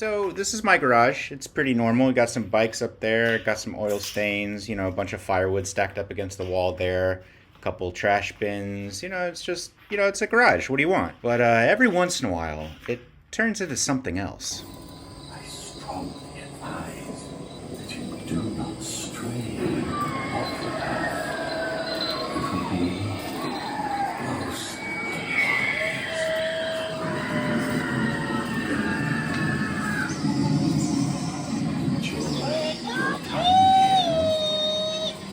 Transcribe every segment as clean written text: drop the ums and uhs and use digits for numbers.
So this is my garage. It's pretty normal. We got some bikes up there, got some oil stains, a bunch of firewood stacked up against the wall there, a couple trash bins. It's just, it's a garage. What do you want? But every once in a while, it turns into something else. I strongly advise that you do not stray off the path. It will be most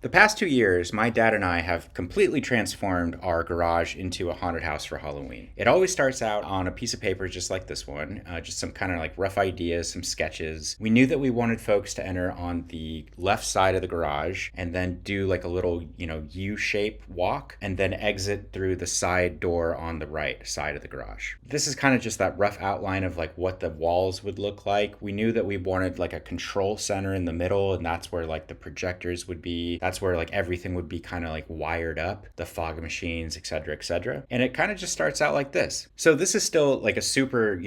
The past 2 years, my dad and I have completely transformed our garage into a haunted house for Halloween. It always starts out on a piece of paper just like this one, just some kind of like rough ideas, some sketches. We knew that we wanted folks to enter on the left side of the garage and then do like a little, U-shape walk and then exit through the side door on the right side of the garage. This is kind of just that rough outline of like what the walls would look like. We knew that we wanted like a control center in the middle, and that's where like the projectors would be. That's where like everything would be kind of like wired up, the fog machines, etc., etc. And it kind of just starts out like this. So this is still like a super,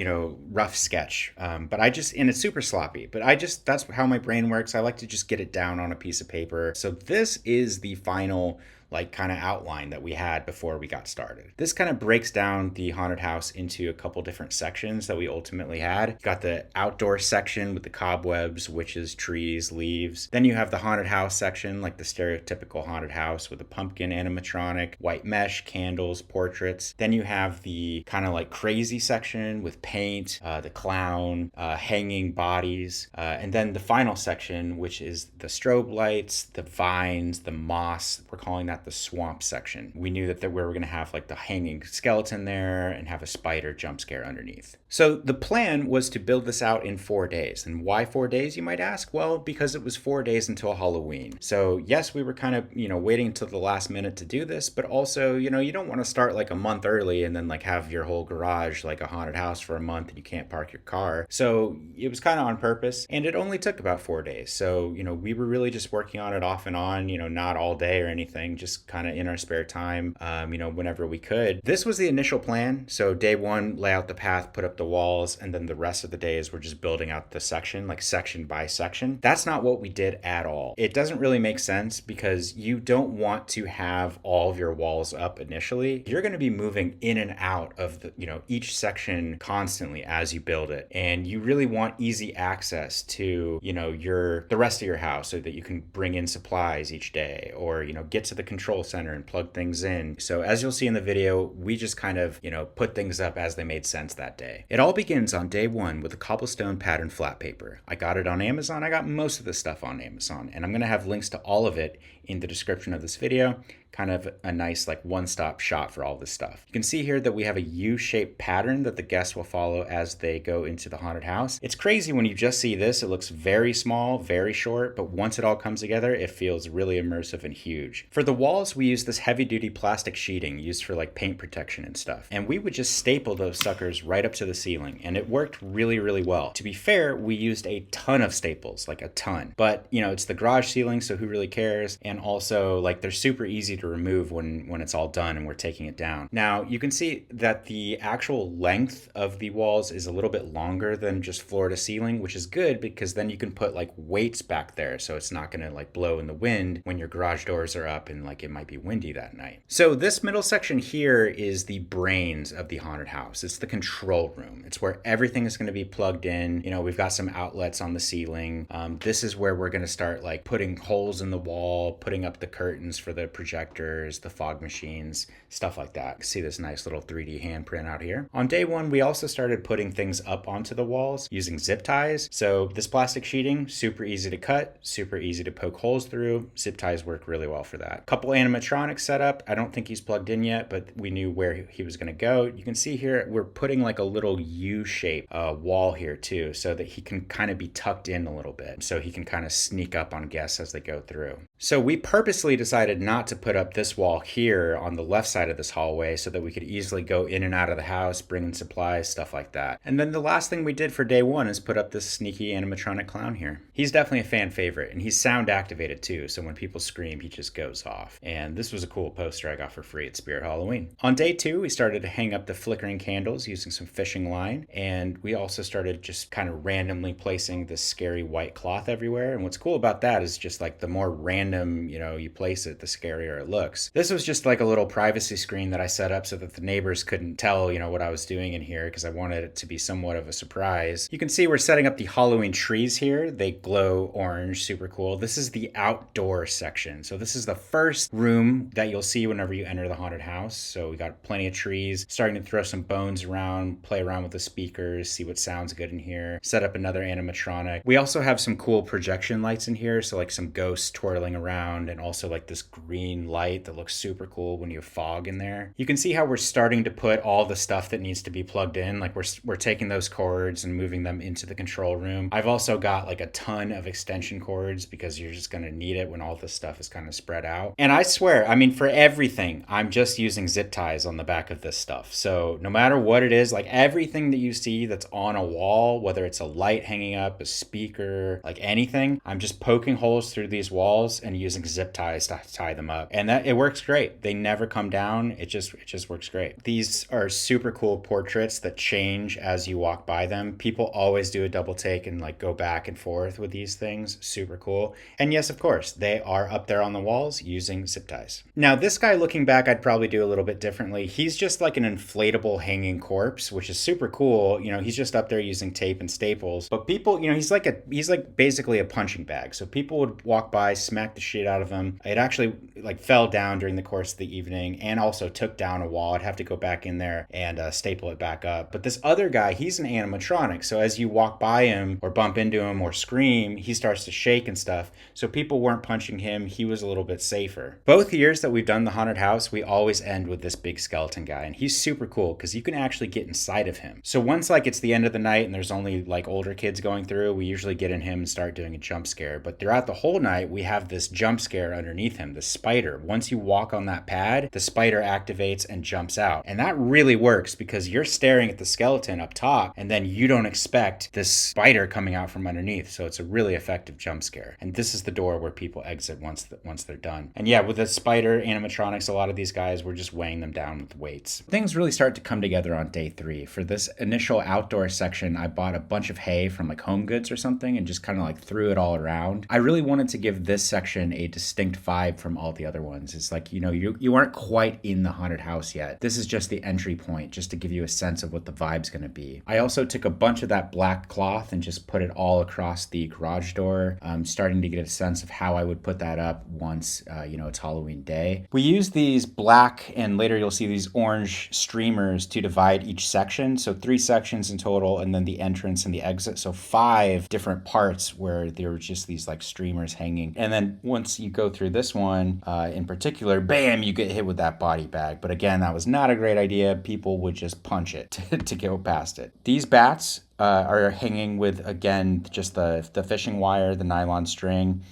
rough sketch, but and it's super sloppy, but that's how my brain works. I like to just get it down on a piece of paper. So this is the final like kind of outline that we had before we got started. This kind of breaks down the haunted house into a couple different sections that we ultimately had. You got the outdoor section with the cobwebs, witches, trees, leaves. Then you have the haunted house section, like the stereotypical haunted house with a pumpkin animatronic, white mesh, candles, portraits. Then you have the kind of like crazy section with paint, the clown, hanging bodies. And then the final section, which is the strobe lights, the vines, the moss. We're calling that the swamp section. We knew that we were going to have like the hanging skeleton there and have a spider jump scare underneath. So the plan was to build this out in 4 days. And why 4 days, you might ask? Well, because it was 4 days until Halloween. So yes, we were kind of, waiting until the last minute to do this, but also, you don't want to start like a month early and then like have your whole garage like a haunted house for a month and you can't park your car. So it was kind of on purpose, and it only took about 4 days. So, we were really just working on it off and on, not all day or anything, just kind of in our spare time, whenever we could. This was the initial plan. So day one, lay out the path, put up the walls, and then the rest of the days we're just building out the section, like section by section. That's not what we did at all. It doesn't really make sense because you don't want to have all of your walls up initially. You're going to be moving in and out of the, each section constantly as you build it. And you really want easy access to, the rest of your house so that you can bring in supplies each day or, get to the control center and plug things in. So as you'll see in the video, we just kind of, put things up as they made sense that day. It all begins on day one with a cobblestone pattern flat paper. I got it on Amazon. I got most of this stuff on Amazon, and I'm going to have links to all of it in the description of this video. Kind of a nice like one-stop shop for all this stuff. You can see here that we have a U-shaped pattern that the guests will follow as they go into the haunted house. It's crazy when you just see this. It looks very small, very short, but once it all comes together, it feels really immersive and huge. For the walls, we use this heavy-duty plastic sheeting used for like paint protection and stuff. And we would just staple those suckers right up to the ceiling, and it worked really, really well. To be fair, we used a ton of staples, like a ton. But, it's the garage ceiling, so who really cares? And also, like, they're super easy to remove when it's all done and we're taking it down. Now, you can see that the actual length of the walls is a little bit longer than just floor to ceiling, which is good because then you can put like weights back there so it's not going to like blow in the wind when your garage doors are up and like it might be windy that night. So this middle section here is the brains of the haunted house. It's the control room. It's where everything is going to be plugged in. We've got some outlets on the ceiling. This is where we're going to start like putting holes in the wall, putting up the curtains for the projectors, the fog machines, stuff like that. See this nice little 3D handprint out here. On day one, we also started putting things up onto the walls using zip ties. So this plastic sheeting, super easy to cut, super easy to poke holes through. Zip ties work really well for that. Couple animatronics set up. I don't think he's plugged in yet, but we knew where he was going to go. You can see here, we're putting like a little U-shape wall here too, so that he can kind of be tucked in a little bit. So he can kind of sneak up on guests as they go through. So we purposely decided not to put up up this wall here on the left side of this hallway so that we could easily go in and out of the house, bring in supplies, stuff like that. And then the last thing we did for day one is put up this sneaky animatronic clown here. He's definitely a fan favorite, and he's sound activated too, so when people scream, he just goes off. And this was a cool poster I got for free at Spirit Halloween. On day two, we started to hang up the flickering candles using some fishing line, and we also started just kind of randomly placing this scary white cloth everywhere. And what's cool about that is just like the more random, you place it, the scarier it looks. This was just like a little privacy screen that I set up so that the neighbors couldn't tell, what I was doing in here, because I wanted it to be somewhat of a surprise. You can see we're setting up the Halloween trees here. They glow orange, super cool. This is the outdoor section. So this is the first room that you'll see whenever you enter the haunted house. So we got plenty of trees, starting to throw some bones around, play around with the speakers, see what sounds good in here, set up another animatronic. We also have some cool projection lights in here, so like some ghosts twirling around, and also like this green light that looks super cool when you have fog in there. You can see how we're starting to put all the stuff that needs to be plugged in. Like we're taking those cords and moving them into the control room. I've also got like a ton of extension cords because you're just going to need it when all this stuff is kind of spread out. And I swear, for everything, I'm just using zip ties on the back of this stuff. So no matter what it is, like everything that you see that's on a wall, whether it's a light hanging up, a speaker, like anything, I'm just poking holes through these walls and using zip ties to tie them up. And that it works great. They never come down. It just works great. These are super cool portraits that change as you walk by them. People always do a double take and like go back and forth with these things. Super cool. And yes, of course, they are up there on the walls using zip ties. Now, this guy, looking back, I'd probably do a little bit differently. He's just like an inflatable hanging corpse, which is super cool. He's just up there using tape and staples. But people, he's like basically a punching bag. So people would walk by, smack the shit out of him. It actually like fell down during the course of the evening and also took down a wall. I'd have to go back in there and staple it back up. But this other guy, he's an animatronic. So as you walk by him or bump into him or scream, he starts to shake and stuff. So people weren't punching him. He was a little bit safer. Both years that we've done the haunted house, we always end with this big skeleton guy. And he's super cool because you can actually get inside of him. So once like it's the end of the night and there's only like older kids going through, we usually get in him and start doing a jump scare. But throughout the whole night, we have this jump scare underneath him, the spider. Once you walk on that pad, the spider activates and jumps out. And that really works because you're staring at the skeleton up top and then you don't expect this spider coming out from underneath. So it's a really effective jump scare. And this is the door where people exit once they're done. And yeah, with the spider animatronics, a lot of these guys, we're just weighing them down with weights. Things really start to come together on day 3. For this initial outdoor section, I bought a bunch of hay from like Home Goods or something and just kind of like threw it all around. I really wanted to give this section a distinct vibe from all the other ones. It's like, you aren't quite in the haunted house yet. This is just the entry point, just to give you a sense of what the vibe's going to be. I also took a bunch of that black cloth and just put it all across the garage door. I'm starting to get a sense of how I would put that up once, it's Halloween day. We use these black and later you'll see these orange streamers to divide each section. So 3 sections in total, and then the entrance and the exit. So 5 different parts where there were just these like streamers hanging. And then once you go through this one in particular, bam, you get hit with that body bag. But again, that was not a great idea. People would just punch it to go past it. These bats are hanging with, again, just the fishing wire, the nylon string.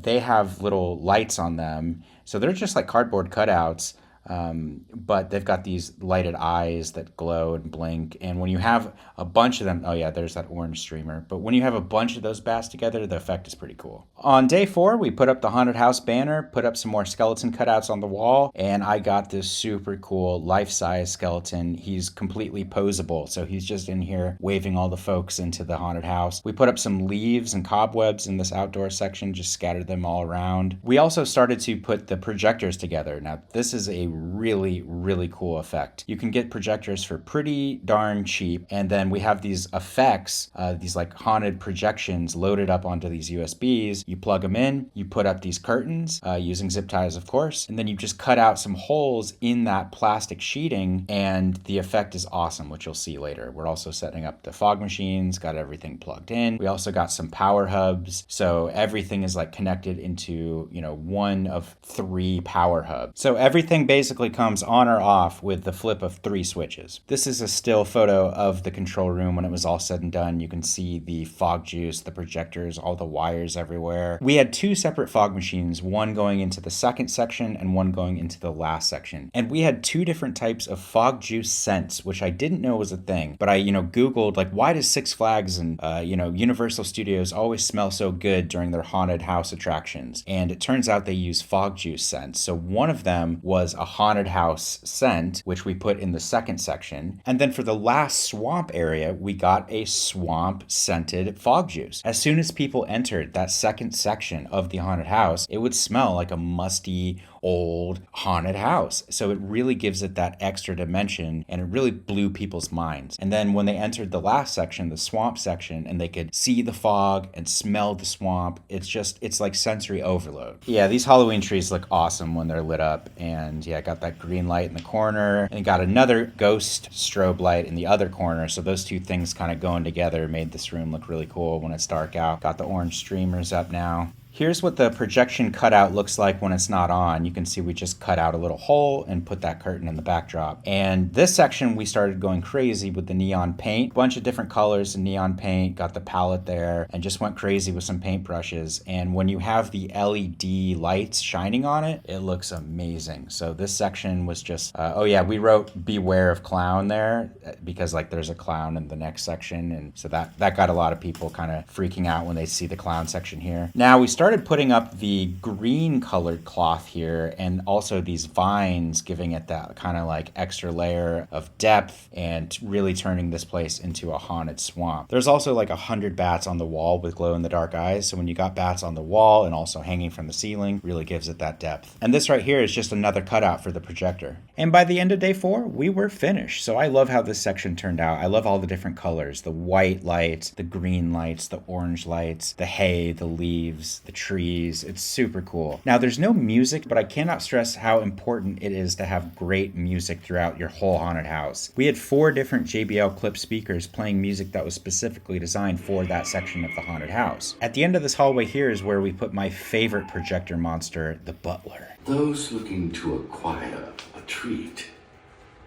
They have little lights on them. So they're just like cardboard cutouts. But they've got these lighted eyes that glow and blink. And when you have a bunch of them, oh yeah, there's that orange streamer. But when you have a bunch of those bats together, the effect is pretty cool. On day 4, we put up the haunted house banner, put up some more skeleton cutouts on the wall, and I got this super cool life-size skeleton. He's completely posable, so he's just in here waving all the folks into the haunted house. We put up some leaves and cobwebs in this outdoor section, just scattered them all around. We also started to put the projectors together. Now, this is a really, really cool effect. You can get projectors for pretty darn cheap, and then we have these effects, these like haunted projections loaded up onto these USBs. You plug them in, you put up these curtains using zip ties, of course, and then you just cut out some holes in that plastic sheeting, and the effect is awesome, which you'll see later. We're also setting up the fog machines, got everything plugged in. We also got some power hubs, so everything is like connected into, one of 3 power hubs. So everything basically basically comes on or off with the flip of 3 switches. This is a still photo of the control room when it was all said and done. You can see the fog juice, the projectors, all the wires everywhere. We had 2 separate fog machines, one going into the second section and one going into the last section. And we had 2 different types of fog juice scents, which I didn't know was a thing. But I, Googled, like, why does Six Flags and, Universal Studios always smell so good during their haunted house attractions? And it turns out they use fog juice scents. So one of them was a haunted house scent, which we put in the second section. And then for the last swamp area, we got a swamp scented fog juice. As soon as people entered that second section of the haunted house, it would smell like a musty, old haunted house. So it really gives it that extra dimension, and it really blew people's minds. And then when they entered the last section, the swamp section, and they could see the fog and smell the swamp, it's like sensory overload. Yeah, these Halloween trees look awesome when they're lit up. And yeah, got that green light in the corner and got another ghost strobe light in the other corner. So those 2 things kind of going together made this room look really cool when it's dark out. Got the orange streamers up now. Here's what the projection cutout looks like when it's not on. You can see we just cut out a little hole and put that curtain in the backdrop. And this section, we started going crazy with the neon paint. Bunch of different colors of neon paint, got the palette there, and just went crazy with some paint brushes. And when you have the LED lights shining on it, it looks amazing. So this section was just, we wrote beware of clown there because like there's a clown in the next section. And so that got a lot of people kind of freaking out when they see the clown section here. Now we started putting up the green colored cloth here, and also these vines, giving it that kind of like extra layer of depth and really turning this place into a haunted swamp. There's also like 100 bats on the wall with glow in the dark eyes. So when you got bats on the wall and also hanging from the ceiling, really gives it that depth. And this right here is just another cutout for the projector. And by the end of day 4, we were finished. So I love how this section turned out. I love all the different colors, the white lights, the green lights, the orange lights, the hay, the leaves, the trees. It's super cool. Now there's no music, but I cannot stress how important it is to have great music throughout your whole haunted house. We had 4 different JBL clip speakers playing music that was specifically designed for that section of the haunted house. At the end of this hallway here is where we put my favorite projector monster, the butler. Those looking to acquire a treat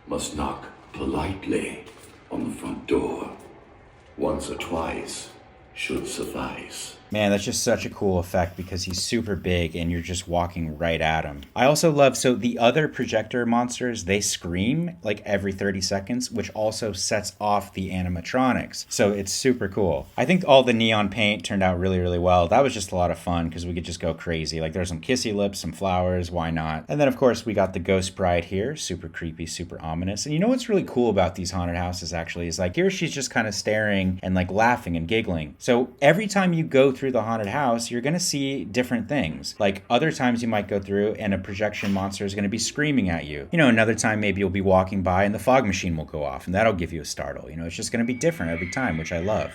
must knock politely on the front door. Once or twice should suffice. Man, that's just such a cool effect because he's super big and you're just walking right at him. I also love, so the other projector monsters, they scream like every 30 seconds, which also sets off the animatronics. So it's super cool. I think all the neon paint turned out really, really well. That was just a lot of fun because we could just go crazy. Like there's some kissy lips, some flowers, why not? And then of course we got the ghost bride here, super creepy, super ominous. And you know what's really cool about these haunted houses actually is like here she's just kind of staring and like laughing and giggling. So every time you go through the haunted house, you're going to see different things. Like other times you might go through and a projection monster is going to be screaming at you. Another time maybe you'll be walking by and the fog machine will go off and that'll give you a startle. It's just going to be different every time, which I love.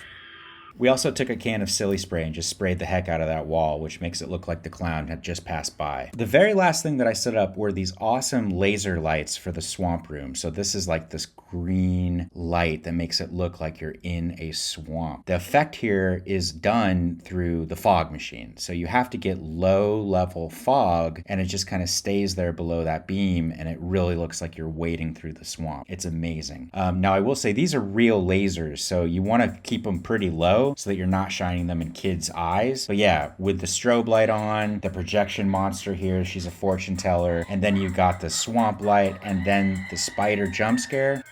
We also took a can of silly spray and just sprayed the heck out of that wall, which makes it look like the clown had just passed by. The very last thing that I set up were these awesome laser lights for the swamp room. So this is like this green light that makes it look like you're in a swamp. The effect here is done through the fog machine. So you have to get low level fog and it just kind of stays there below that beam and it really looks like you're wading through the swamp. It's amazing. Now I will say these are real lasers, so you want to keep them pretty low so that you're not shining them in kids' eyes. But yeah, with the strobe light on, the projection monster here, she's a fortune teller, and then you got the swamp light and then the spider jump scare.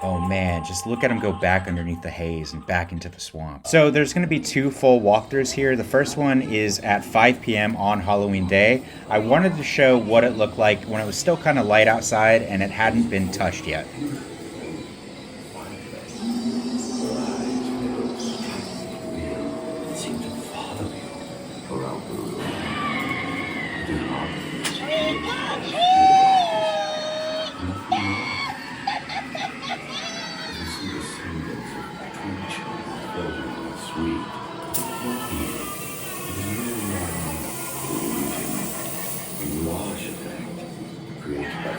Oh man, just look at him go back underneath the haze and back into the swamp. So there's going to be 2 full walkthroughs here. The first one is at 5 p.m. on Halloween Day. I wanted to show what it looked like when it was still kind of light outside and it hadn't been touched yet. Created by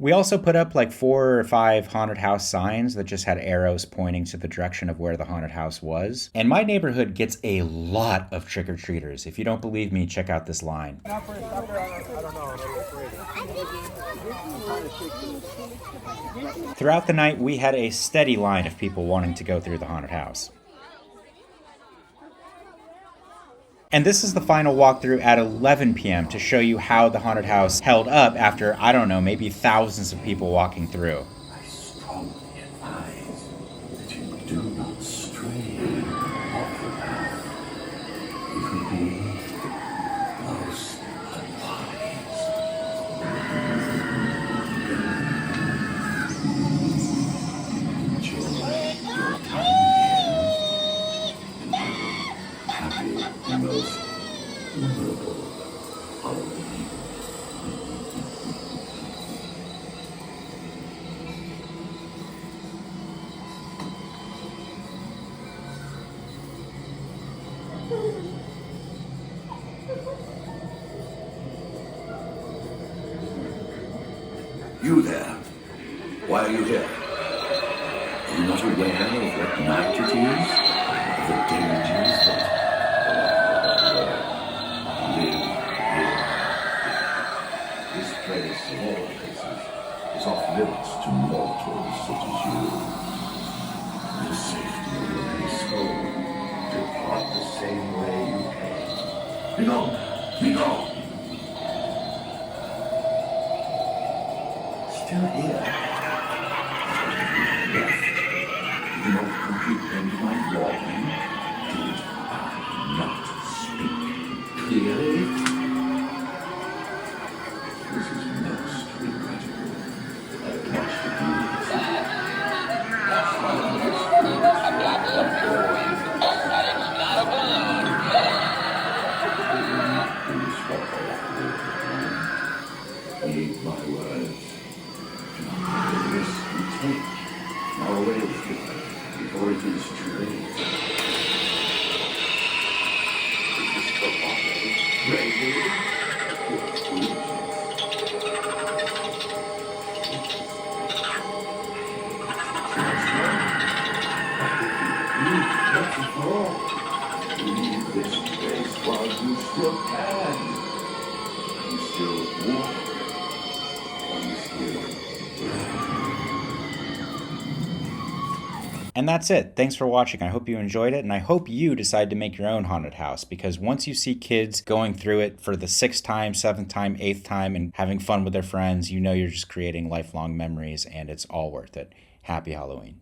We also put up like 4 or 5 haunted house signs that just had arrows pointing to the direction of where the haunted house was. And my neighborhood gets a lot of trick-or-treaters. If you don't believe me, check out this line. Throughout the night, we had a steady line of people wanting to go through the haunted house. And this is the final walkthrough at 11 p.m. to show you how the haunted house held up after, I don't know, maybe thousands of people walking through. I strongly advise that you do not stray off the path. It would be most unwise. Enjoy your time here. Happy, most memorable Halloween. You there? Why are you here? Are you not aware of what night it is? Of the dangers that live here? This place, of all places, is off limits to mortals such as you. For the safety of your very soul, depart the same way you came. Be gone! Be gone! Still here. Yes. Do not comprehend my warning. Did I not speak clearly? This is most regrettable. I watched the viewers. Heed my words. The risk you take. Now away with you, before it is too late. Is this bravado? Bravery? Or foolishness? That's all. Leave this place while you still can. You still walk. You still And that's it. Thanks for watching. I hope you enjoyed it, and I hope you decide to make your own haunted house, because once you see kids going through it for the 6th time, 7th time, 8th time, and having fun with their friends, you know you're just creating lifelong memories, and it's all worth it. Happy Halloween.